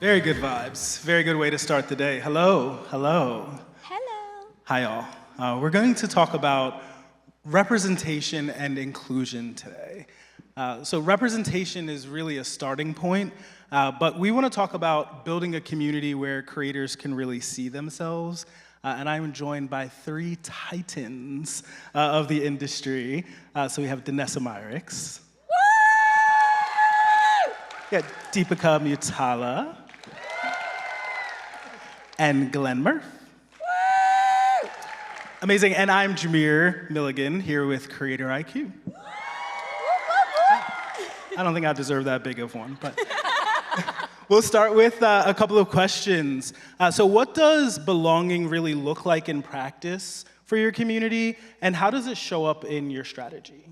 Very good vibes. Very good way to start the day. Hello, hello. Hello. Hi, all. We're going to talk about representation and inclusion today. So representation is really a starting point, but we want to talk about building a community where creators can really see themselves. And I'm joined by three titans of the industry. So we have Danessa Myricks. We got Deepika Mutala. And Glenn Murph. Amazing, and I'm Jameer Milligan, here with CreatorIQ. I don't think I deserve that big of one, but we'll start with a couple of questions. So what does belonging really look like in practice for your community, and how does it show up in your strategy?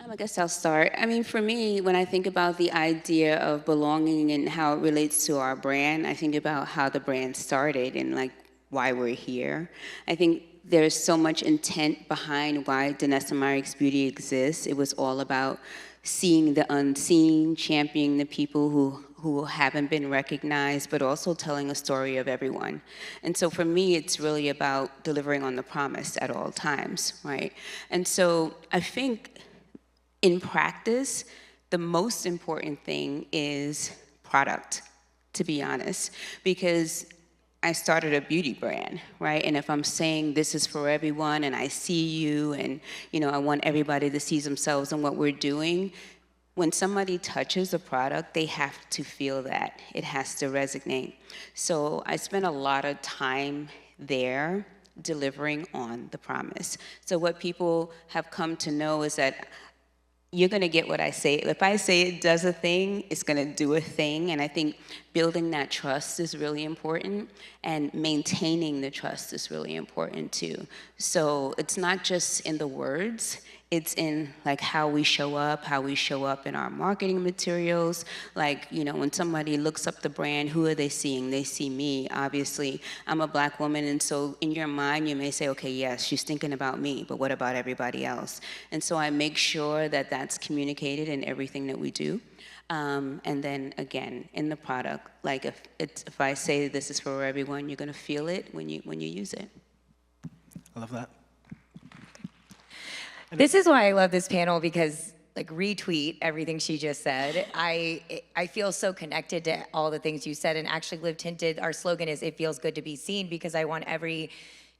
I guess I'll start. I mean, for me, when I think about the idea of belonging and how it relates to our brand, I think about how the brand started and like why we're here. I think there's so much intent behind why Danessa Myricks Beauty exists. It was all about seeing the unseen, championing the people who haven't been recognized, but also telling a story of everyone. And so for me, it's really about delivering on the promise at all times, right? And so I think in practice, the most important thing is product, to be honest, because I started a beauty brand, right? And if I'm saying this is for everyone and I see you and I want everybody to see themselves in what we're doing, when somebody touches a product, they have to feel that. It has to resonate. So I spent a lot of time there delivering on the promise. So what people have come to know is that you're going to get what I say. If I say it does a thing, it's going to do a thing. And I think building that trust is really important, and maintaining the trust is really important too. So it's not just in the words, it's in like how we show up in our marketing materials. Like, when somebody looks up the brand, who are they seeing? They see me, obviously. I'm a Black woman, and so in your mind, you may say, okay, yes, she's thinking about me, but what about everybody else? And so I make sure that that's communicated in everything that we do. And then again, in the product, like if I say this is for everyone, you're gonna feel it when you use it. I love that. This is why I love this panel, because retweet everything she just said. I feel so connected to all the things you said, and actually Live Tinted, our slogan is "It feels good to be seen," because I want every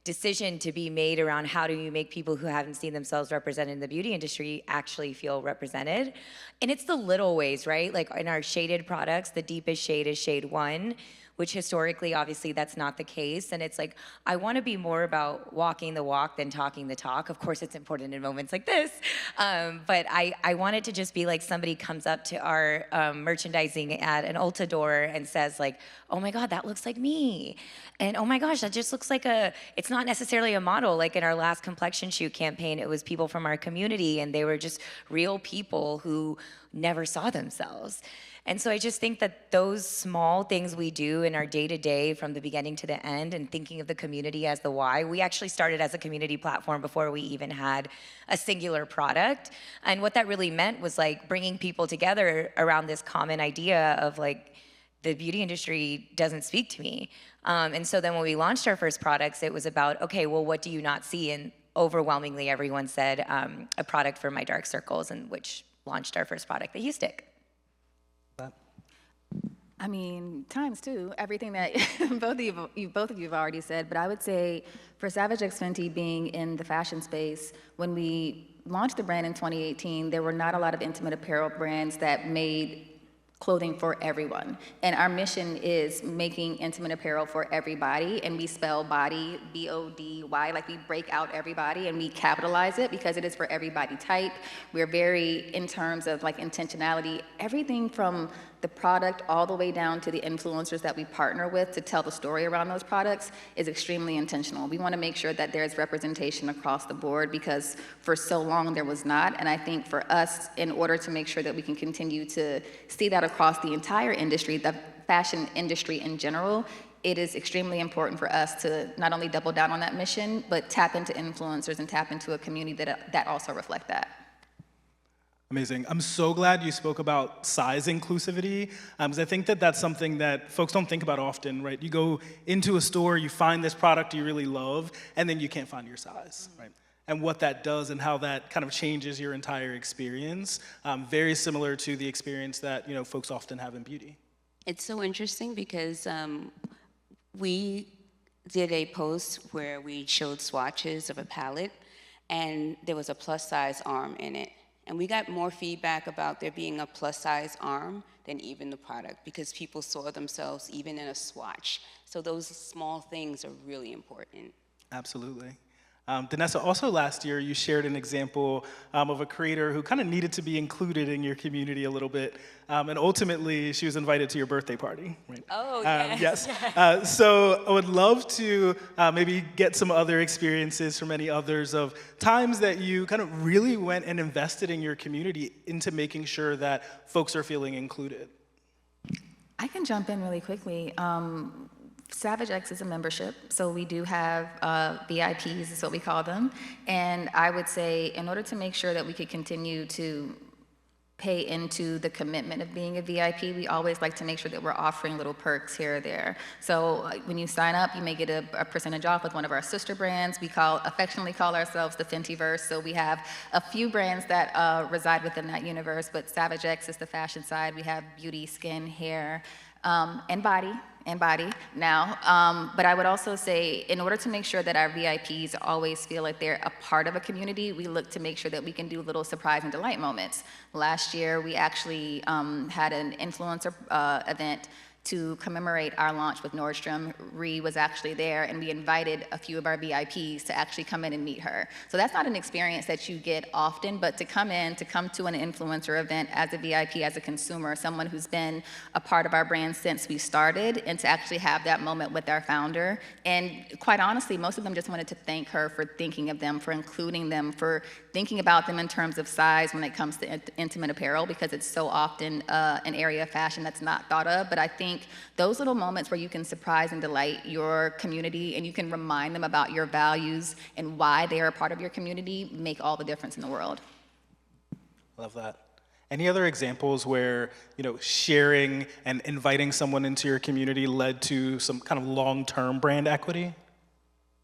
decision to be made around how do you make people who haven't seen themselves represented in the beauty industry actually feel represented. And it's the little ways, right? Like in our shaded products, the deepest shade is shade 1, which historically, obviously, that's not the case. And it's like, I want to be more about walking the walk than talking the talk. Of course, it's important in moments like this. But I want it to just be like somebody comes up to our merchandising at an Ulta door and says like, oh my God, that looks like me. And oh my gosh, that just looks like it's not necessarily a model. Like in our last complexion shoot campaign, it was people from our community, and they were just real people who never saw themselves. And so I just think that those small things we do in our day-to-day from the beginning to the end, and thinking of the community as the why. We actually started as a community platform before we even had a singular product. And what that really meant was like bringing people together around this common idea of like, the beauty industry doesn't speak to me. And so then when we launched our first products, it was about, okay, well, what do you not see? And overwhelmingly, everyone said a product for my dark circles, and which launched our first product, the Hue Stick. I mean, times two, everything that both of you have already said, but I would say for Savage X Fenty being in the fashion space, when we launched the brand in 2018, there were not a lot of intimate apparel brands that made clothing for everyone. And our mission is making intimate apparel for everybody, and we spell body, B-O-D-Y, like we break out everybody and we capitalize it because it is for everybody type. We're very, in terms of like intentionality, everything from the product all the way down to the influencers that we partner with to tell the story around those products is extremely intentional. We want to make sure that there's representation across the board, because for so long there was not. And I think for us, in order to make sure that we can continue to see that across the entire industry, the fashion industry in general, it is extremely important for us to not only double down on that mission, but tap into influencers and tap into a community that also reflect that. Amazing. I'm so glad you spoke about size inclusivity, because I think that that's something that folks don't think about often, right? You go into a store, you find this product you really love, and then you can't find your size, right? And what that does and how that kind of changes your entire experience, very similar to the experience that folks often have in beauty. It's so interesting because we did a post where we showed swatches of a palette, and there was a plus size arm in it. And we got more feedback about there being a plus size arm than even the product, because people saw themselves even in a swatch. So those small things are really important. Absolutely. Danessa, also last year you shared an example of a creator who kind of needed to be included in your community a little bit, and ultimately she was invited to your birthday party, right? Oh, yes. So I would love to maybe get some other experiences from any others of times that you kind of really went and invested in your community into making sure that folks are feeling included. I can jump in really quickly. Savage X is a membership, so we do have VIPs, is what we call them. And I would say in order to make sure that we could continue to pay into the commitment of being a VIP, we always like to make sure that we're offering little perks here or there. So when you sign up, you may get a percentage off with one of our sister brands. We affectionately call ourselves the Fentyverse. So we have a few brands that reside within that universe, but Savage X is the fashion side. We have beauty, skin, hair, and body now. But I would also say, in order to make sure that our VIPs always feel like they're a part of a community, we look to make sure that we can do little surprise and delight moments. Last year, we actually had an influencer event to commemorate our launch with Nordstrom. Ree was actually there, and we invited a few of our VIPs to actually come in and meet her. So that's not an experience that you get often, but to come to an influencer event as a VIP, as a consumer, someone who's been a part of our brand since we started, and to actually have that moment with our founder. And quite honestly, most of them just wanted to thank her for thinking of them, for including them, for thinking about them in terms of size when it comes to intimate apparel, because it's so often an area of fashion that's not thought of. But I think those little moments where you can surprise and delight your community and you can remind them about your values and why they are a part of your community make all the difference in the world. Love that. Any other examples where sharing and inviting someone into your community led to some kind of long-term brand equity?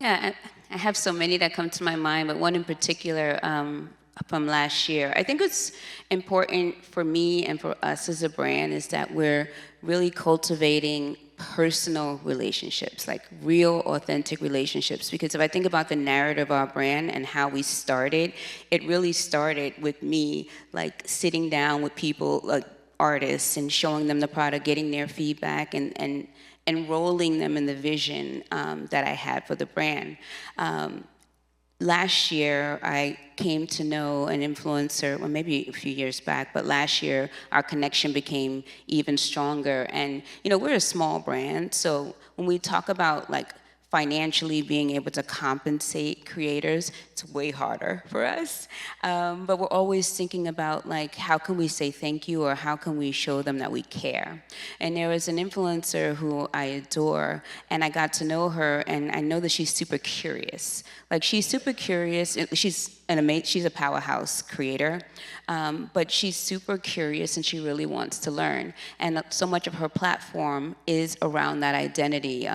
Yeah, I have so many that come to my mind, but one in particular from last year. I think it's important for me and for us as a brand is that we're really cultivating personal relationships, like real, authentic relationships. Because if I think about the narrative of our brand and how we started, it really started with me, like sitting down with people, like artists, and showing them the product, getting their feedback, and enrolling them in the vision that I had for the brand. Last year, I came to know an influencer, well, maybe a few years back, but last year, our connection became even stronger. And, we're a small brand, so when we talk about, like, financially being able to compensate creators, it's way harder for us. But we're always thinking about, like, how can we say thank you, or how can we show them that we care? And there was an influencer who I adore, and I got to know her, and I know that she's super curious. Like, she's super curious. She's a powerhouse creator, but she's super curious and she really wants to learn. And so much of her platform is around that identity.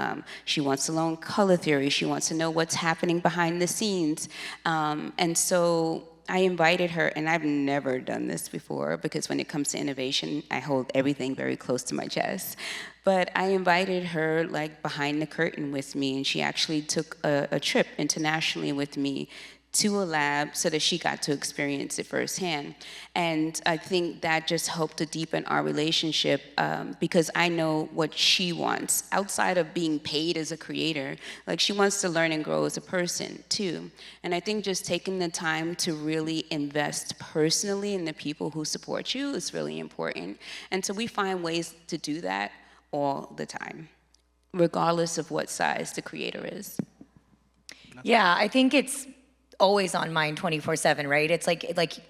She wants to learn color theory. She wants to know what's happening behind the scenes. And so I invited her, and I've never done this before because when it comes to innovation, I hold everything very close to my chest. But I invited her, like, behind the curtain with me, and she actually took a trip internationally with me to a lab so that she got to experience it firsthand. And I think that just helped to deepen our relationship because I know what she wants. Outside of being paid as a creator, like, she wants to learn and grow as a person too. And I think just taking the time to really invest personally in the people who support you is really important. And so we find ways to do that all the time, regardless of what size the creator is. Yeah, I think it's always on mind 24/7, right? It's like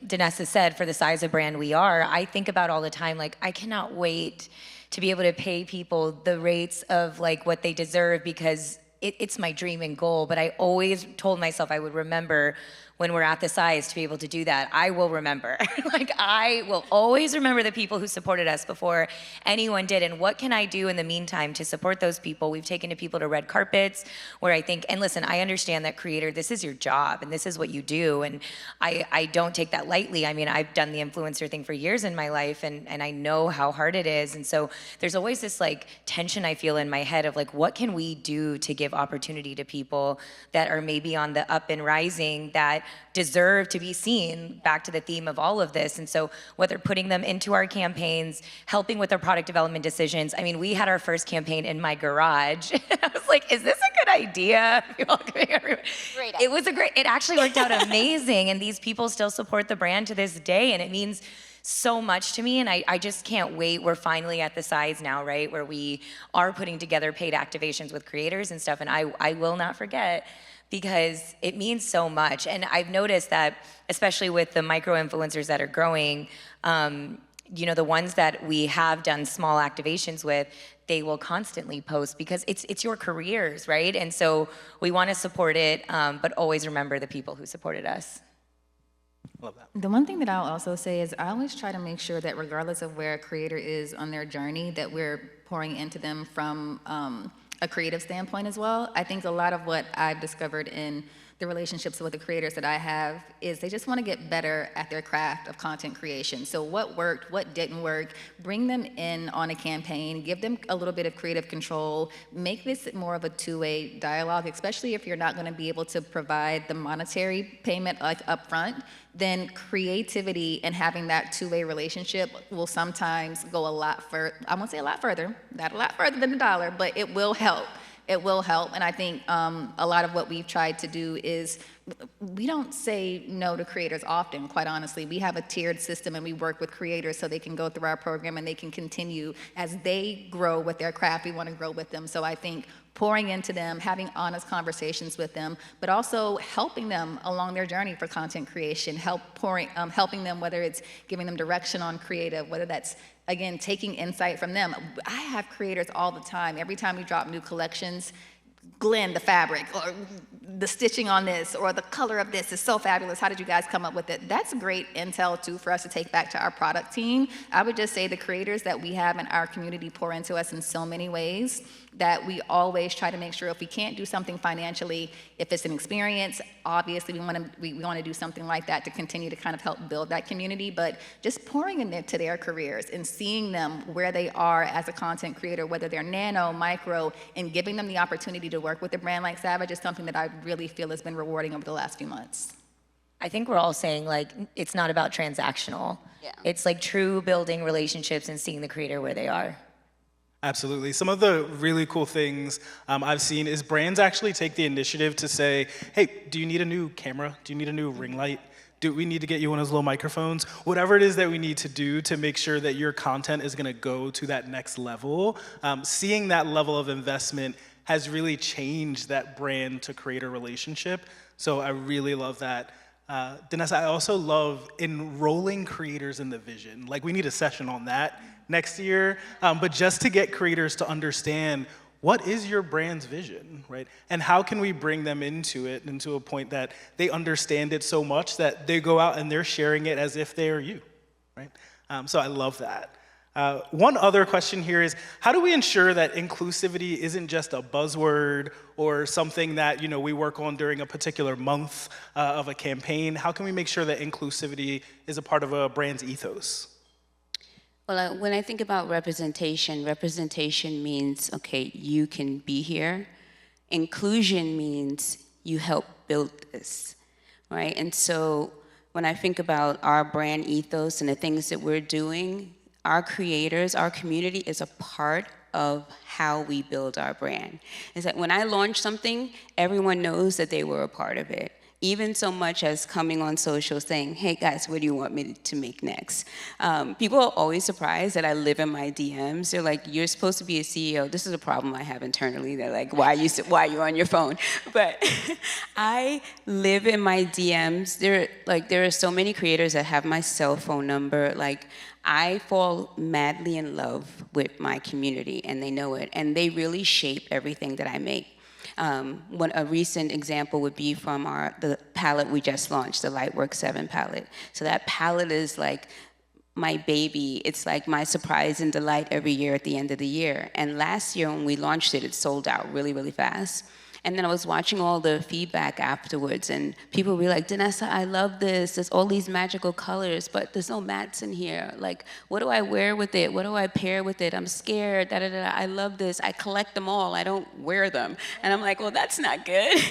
Danessa said, for the size of brand we are, I think about all the time, like, I cannot wait to be able to pay people the rates of, like, what they deserve, because it's my dream and goal. But I always told myself I would remember when we're at the size to be able to do that, I will remember. Like, I will always remember the people who supported us before anyone did. And what can I do in the meantime to support those people? We've taken people to red carpets where I think, and listen, I understand that creator, this is your job and this is what you do. And I don't take that lightly. I mean, I've done the influencer thing for years in my life, and I know how hard it is. And so there's always this like tension I feel in my head of like, what can we do to give opportunity to people that are maybe on the up and rising that deserve to be seen, back to the theme of all of this. And so whether putting them into our campaigns, helping with their product development decisions. I mean, we had our first campaign in my garage. I was like, is this a good idea? Great idea. It actually worked out amazing. And these people still support the brand to this day. And it means so much to me, and I just can't wait. We're finally at the size now, right, where we are putting together paid activations with creators and stuff, and I will not forget, because it means so much. And I've noticed that, especially with the micro-influencers that are growing, you know, the ones that we have done small activations with, they will constantly post because it's your careers, right? And so we want to support it, but always remember the people who supported us. Love that. The one thing that I'll also say is I always try to make sure that regardless of where a creator is on their journey, that we're pouring into them from a creative standpoint as well. I think a lot of what I've discovered in the relationships with the creators that I have is they just want to get better at their craft of content creation. So what worked, what didn't work, bring them in on a campaign, give them a little bit of creative control, make this more of a two-way dialogue, especially if you're not going to be able to provide the monetary payment like upfront. Then creativity and having that two-way relationship will sometimes go a lot further. I won't say a lot further, not a lot further than the dollar, but it will help. It will help, and I think a lot of what we've tried to do is we don't say no to creators often, quite honestly. We have a tiered system, and we work with creators so they can go through our program and they can continue as they grow with their craft. We want to grow with them. So I think pouring into them, having honest conversations with them, but also helping them along their journey for content creation, helping them, whether it's giving them direction on creative, whether that's, again, taking insight from them. I have creators all the time. Every time we drop new collections, Glenn, the fabric, or the stitching on this, or the color of this is so fabulous. How did you guys come up with it? That's great intel, too, for us to take back to our product team. I would just say the creators that we have in our community pour into us in so many ways that we always try to make sure if we can't do something financially, if it's an experience, obviously we want to do something like that to continue to kind of help build that community, but just pouring into their careers and seeing them where they are as a content creator, whether they're nano, micro, and giving them the opportunity to work with a brand like Savage is something that I really feel has been rewarding over the last few months. I think we're all saying, like, it's not about transactional. Yeah. It's like true building relationships and seeing the creator where they are. Absolutely. Some of the really cool things I've seen is brands actually take the initiative to say, hey, do you need a new camera? Do you need a new ring light? Do we need to get you one of those little microphones? Whatever it is that we need to do to make sure that your content is going to go to that next level. Seeing that level of investment has really changed that brand to creator relationship. So I really love that. Danessa, I also love enrolling creators in the vision. Like, we need a session on that next year, but just to get creators to understand what is your brand's vision, right? And how can we bring them into it, into a point that they understand it so much that they go out and they're sharing it as if they are you, right? So I love that. One other question here is, how do we ensure that inclusivity isn't just a buzzword or something that, you know, we work on during a particular month of a campaign? How can we make sure that inclusivity is a part of a brand's ethos? Well, when I think about representation, representation means, okay, you can be here. Inclusion means you help build this, right? And so when I think about our brand ethos and the things that we're doing, our creators, our community is a part of how we build our brand. It's that when I launch something, everyone knows that they were a part of it. Even so much as coming on social saying, hey guys, what do you want me to make next? People are always surprised that I live in my DMs. They're like, you're supposed to be a CEO. This is a problem I have internally. They're like, why are you on your phone? But I live in my DMs. There are so many creators that have my cell phone number. Like, I fall madly in love with my community, and they know it. And they really shape everything that I make. A recent example would be from the palette we just launched, the Lightwork 7 palette. So that palette is like my baby. It's like my surprise and delight every year at the end of the year. And last year when we launched it, it sold out really, really fast. And then I was watching all the feedback afterwards, and people were like, Danessa, I love this. There's all these magical colors, but there's no mattes in here. Like, what do I wear with it? What do I pair with it? I'm scared, da da da. I love this. I collect them all. I don't wear them. And I'm like, well, that's not good.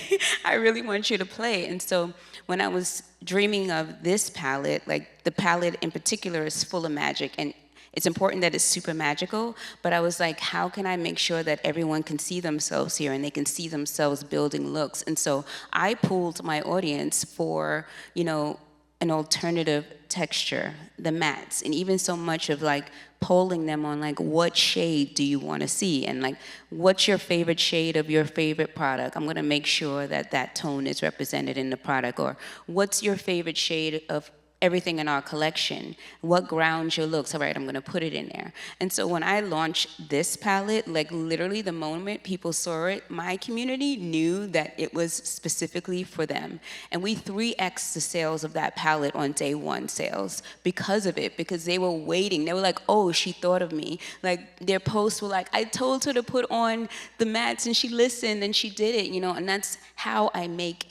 I really want you to play. And so when I was dreaming of this palette, like the palette in particular is full of magic, and it's important that it's super magical, but I was like, how can I make sure that everyone can see themselves here and they can see themselves building looks? And so I pulled my audience for, an alternative texture, the mattes, and even so much of like polling them on like, what shade do you want to see? And like, what's your favorite shade of your favorite product? I'm gonna make sure that that tone is represented in the product. Or what's your favorite shade of everything in our collection? What grounds your looks? All right, I'm gonna put it in there. And so when I launched this palette, like literally the moment people saw it, my community knew that it was specifically for them. And we 3x'd the sales of that palette on day one sales because of it, because they were waiting. They were like, oh, she thought of me. Like their posts were like, I told her to put on the mattes and she listened and she did it, and that's how I make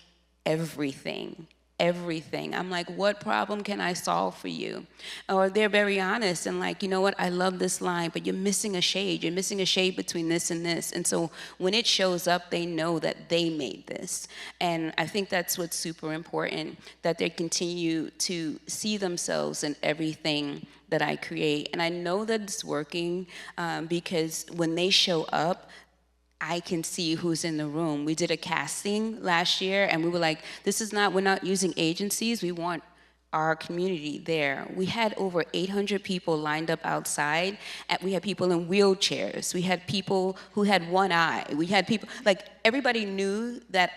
everything. I'm like, what problem can I solve for you? Or they're very honest and like, you know what, I love this line, but you're missing a shade. You're missing a shade between this and this. And so when it shows up, they know that they made this. And I think that's what's super important, that they continue to see themselves in everything that I create. And I know that it's working because when they show up, I can see who's in the room. We did a casting last year and we were like, we're not using agencies, we want our community there. We had over 800 people lined up outside. We had people in wheelchairs. We had people who had one eye. We had people, like everybody knew that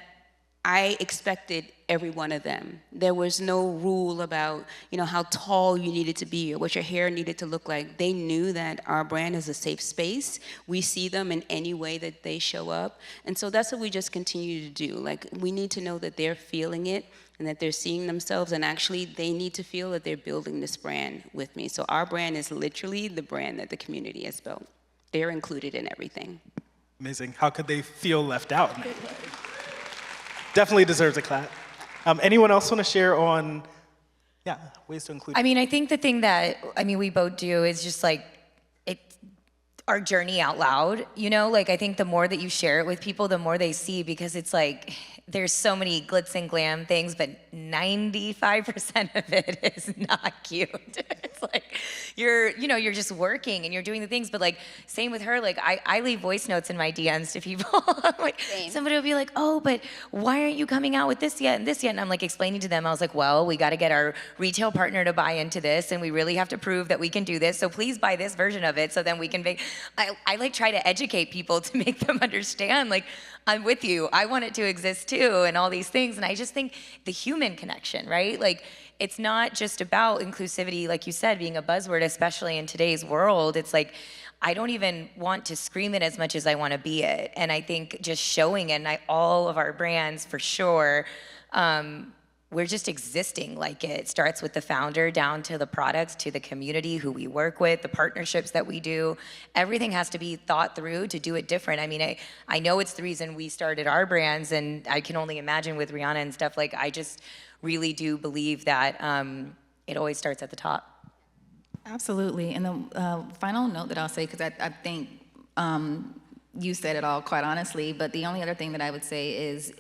I expected every one of them. There was no rule about, how tall you needed to be or what your hair needed to look like. They knew that our brand is a safe space. We see them in any way that they show up. And so that's what we just continue to do. Like, we need to know that they're feeling it and that they're seeing themselves, and actually they need to feel that they're building this brand with me. So our brand is literally the brand that the community has built. They're included in everything. Amazing. How could they feel left out in any way? Definitely deserves a clap. Anyone else want to share on, ways to include? I think the thing that, we both do is just like, our journey out loud, Like, I think the more that you share it with people, the more they see, because it's like, there's so many glitz and glam things, but 95% of it is not cute. It's like, you're just working and you're doing the things, but like, same with her, like, I leave voice notes in my DMs to people. Like, somebody will be like, oh, but why aren't you coming out with this yet and this yet? And I'm like explaining to them, I was like, well, we got to get our retail partner to buy into this, and we really have to prove that we can do this, so please buy this version of it, so then we can make, I like try to educate people to make them understand, like, I'm with you. I want it to exist too, and all these things. And I just think the human connection, right? Like, it's not just about inclusivity, like you said, being a buzzword, especially in today's world. It's like, I don't even want to scream it as much as I want to be it. And I think just showing it, and all of our brands for sure, we're just existing like it. It starts with the founder down to the products, to the community, who we work with, the partnerships that we do. Everything has to be thought through to do it different. I know it's the reason we started our brands, and I can only imagine with Rihanna and stuff, like, I just really do believe that it always starts at the top. Absolutely. And the final note that I'll say, because I think you said it all, quite honestly, but the only other thing that I would say is,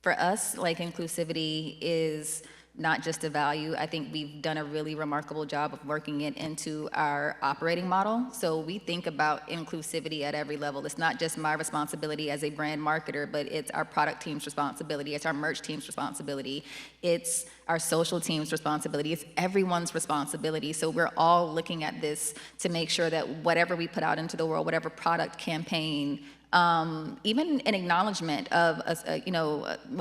for us, like, inclusivity is not just a value. I think we've done a really remarkable job of working it into our operating model. So we think about inclusivity at every level. It's not just my responsibility as a brand marketer, but it's our product team's responsibility. It's our merch team's responsibility. It's our social team's responsibility. It's everyone's responsibility. So we're all looking at this to make sure that whatever we put out into the world, whatever product, campaign, even an acknowledgement of,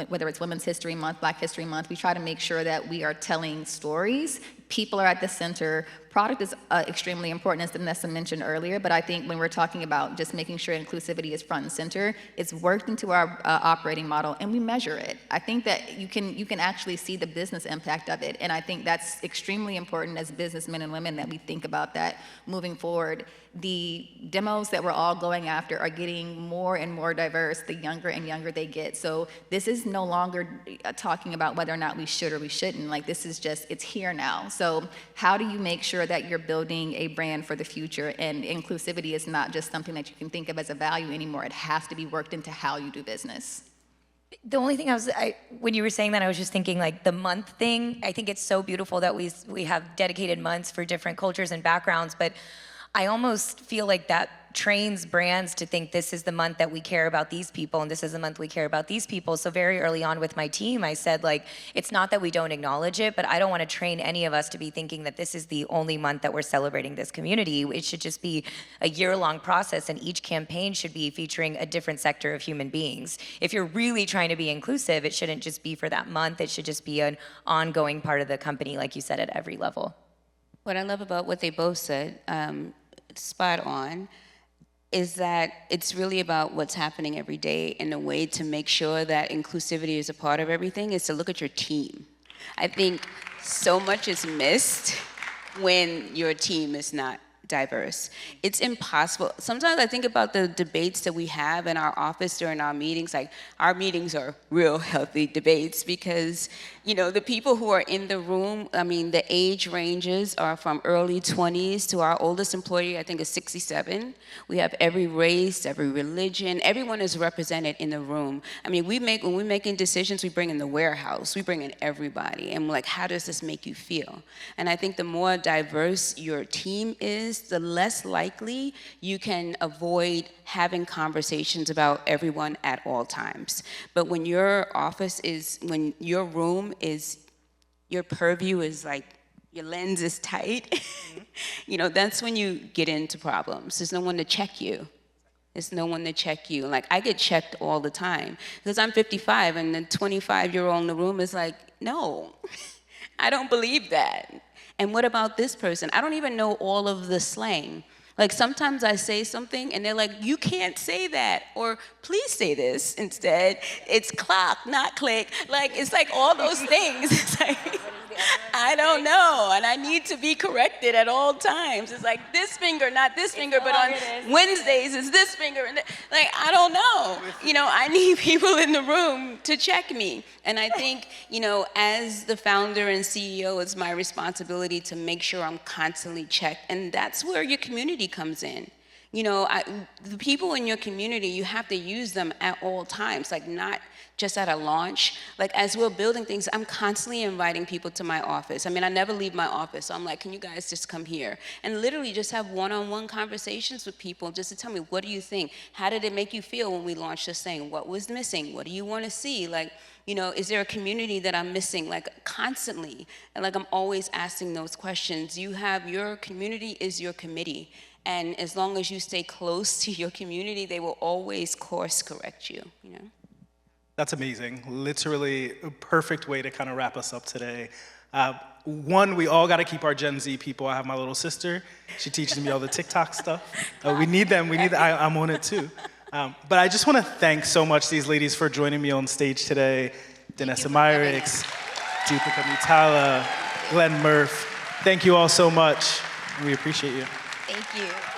whether it's Women's History Month, Black History Month, we try to make sure that we are telling stories People are at the center. Product is extremely important, as Danessa mentioned earlier, but I think when we're talking about just making sure inclusivity is front and center, it's worked into our operating model, and we measure it. I think that you can actually see the business impact of it, and I think that's extremely important as businessmen and women that we think about that moving forward. The demos that we're all going after are getting more and more diverse the younger and younger they get. So this is no longer talking about whether or not we should or we shouldn't. Like, this is just, it's here now. So how do you make sure that you're building a brand for the future? And inclusivity is not just something that you can think of as a value anymore. It has to be worked into how you do business. The only thing when you were saying that, I was just thinking like the month thing. I think it's so beautiful that we have dedicated months for different cultures and backgrounds, but I almost feel like that trains brands to think this is the month that we care about these people and this is the month we care about these people. So very early on with my team, I said, like, it's not that we don't acknowledge it, but I don't want to train any of us to be thinking that this is the only month that we're celebrating this community. It should just be a year-long process, and each campaign should be featuring a different sector of human beings. If you're really trying to be inclusive, it shouldn't just be for that month. It should just be an ongoing part of the company, like you said, at every level. What I love about what they both said, spot on, is that it's really about what's happening every day, and the way to make sure that inclusivity is a part of everything is to look at your team. I think so much is missed when your team is not diverse. It's impossible. Sometimes I think about the debates that we have in our office during our meetings. Like, our meetings are real healthy debates because, you know, the people who are in the room, I mean, the age ranges are from early 20s to our oldest employee, I think, is 67. We have every race, every religion, everyone is represented in the room. I mean, when we're making decisions, we bring in the warehouse, we bring in everybody, and we're like, how does this make you feel? And I think the more diverse your team is, the less likely you can avoid having conversations about everyone at all times. But when your when your room is, your purview is like, your lens is tight, you know, that's when you get into problems. There's no one to check you. There's no one to check you. Like, I get checked all the time because I'm 55 and the 25-year-old in the room is like, no, I don't believe that. And what about this person? I don't even know all of the slang. Like, sometimes I say something and they're like, you can't say that, or please say this instead. It's clock, not click. Like, it's like all those things. It's like, I don't know, and I need to be corrected at all times. It's like this finger, not this finger, but on Wednesdays it's this finger. And like, I don't know. You know, I need people in the room to check me. And I think, you know, as the founder and CEO, it's my responsibility to make sure I'm constantly checked. And that's where your community comes in. You know, the people in your community, you have to use them at all times, like not just at a launch. Like, as we're building things, I'm constantly inviting people to my office. I mean, I never leave my office. So I'm like, can you guys just come here? And literally just have one-on-one conversations with people just to tell me, what do you think? How did it make you feel when we launched this thing? What was missing? What do you want to see? Like, you know, is there a community that I'm missing? Like, constantly. And like, I'm always asking those questions. You have, your community is your committee. And as long as you stay close to your community, they will always course correct you, you know? That's amazing. Literally a perfect way to kind of wrap us up today. One, we all got to keep our Gen Z people. I have my little sister. She teaches me all the TikTok stuff. We need them. I'm on it too. But I just want to thank so much these ladies for joining me on stage today. Danessa Myricks, Deepika Mitala, Glenn Murph. Thank you all so much. We appreciate you. Thank you.